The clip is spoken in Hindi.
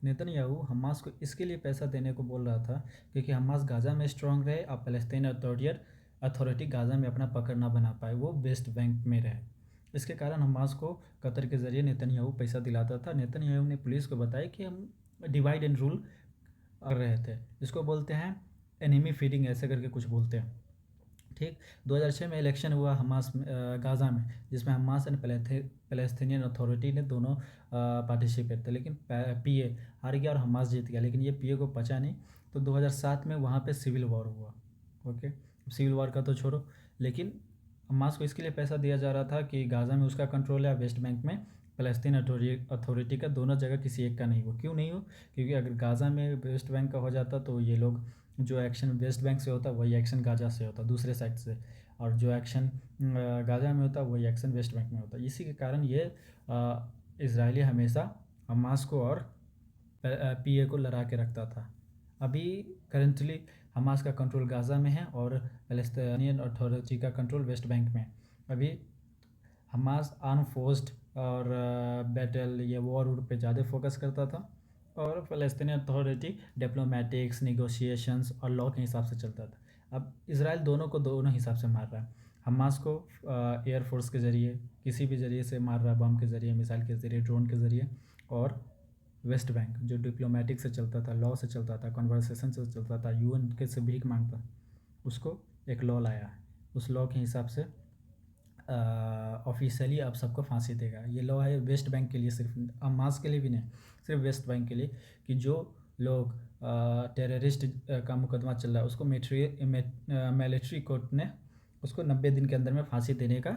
नेतन्याहू हमास को इसके लिए पैसा देने को बोल रहा था क्योंकि हमास गाज़ा में स्ट्रांग रहे और फ़लस्तीन अथॉरिटी गाज़ा में अपना पकड़ ना बना पाए, वो वेस्ट बैंक में रहे। इसके कारण हमास को कतर के ज़रिए नेतन्याहू पैसा दिलाता था। नेतन्याहू ने पुलिस को बताया कि हम डिवाइड एंड रूल कर रहे थे, इसको बोलते हैं एनिमी फीडिंग, ऐसे करके कुछ बोलते हैं। ठीक, 2006 में इलेक्शन हुआ हमास में, गाज़ा में, जिसमें हमास एंड पैलेस्टीनियन अथॉरिटी ने दोनों पार्टिसिपेट थे, लेकिन पीए हार गया और हमास जीत गया। लेकिन ये पीए को पचा नहीं, तो 2007 में वहाँ पे सिविल वॉर हुआ। ओके, सिविल वॉर का तो छोड़ो, लेकिन हमास को इसके लिए पैसा दिया जा रहा था कि गाज़ा में उसका कंट्रोल है, वेस्ट बैंक में फ़लस्तीन अथॉरिटी का, दोनों जगह किसी एक का नहीं हो। क्यों नहीं हो? क्योंकि अगर गाज़ा में वेस्ट बैंक का हो जाता तो ये लोग, जो एक्शन वेस्ट बैंक से होता वही एक्शन गाज़ा से होता, दूसरे साइड से, और जो एक्शन गाज़ा में होता वही एक्शन वेस्ट बैंक में होता। इसी के कारण ये इजरायली हमेशा हमास को और पीए को लड़ा के रखता था। अभी करेंटली हमास का कंट्रोल गाज़ा में है और पैलेस्टीनियन अथॉरिटी का कंट्रोल वेस्ट बैंक में है। अभी हमास अनफोर्स्ड और बैटल, ये वॉर पे ज़्यादा फोकस करता था, और फ़लस्तीनी अथॉरिटी डिप्लोमेटिक्स, नेगोशिएशंस और लॉ के हिसाब से चलता था। अब इसराइल दोनों को दोनों हिसाब से मार रहा है। हमास को एयरफोर्स के ज़रिए, किसी भी ज़रिए से मार रहा है, बम के ज़रिए, मिसाइल के ज़रिए, ड्रोन के ज़रिए। और वेस्ट बैंक जो डिप्लोमेटिक से चलता था, लॉ से चलता था, कन्वर्सेशन से चलता था, यूएन के से भीख मांगता, उसको एक लॉ लाया है। उस लॉ के हिसाब से ऑफिशियली अब सबको फांसी देगा। ये लॉ है वेस्ट बैंक के लिए, सिर्फ हमास के लिए भी नहीं, सिर्फ वेस्ट बैंक के लिए, कि जो लोग टेररिस्ट का मुकदमा चल रहा है उसको मिलिट्री कोर्ट ने उसको 90 दिन के अंदर में फांसी देने का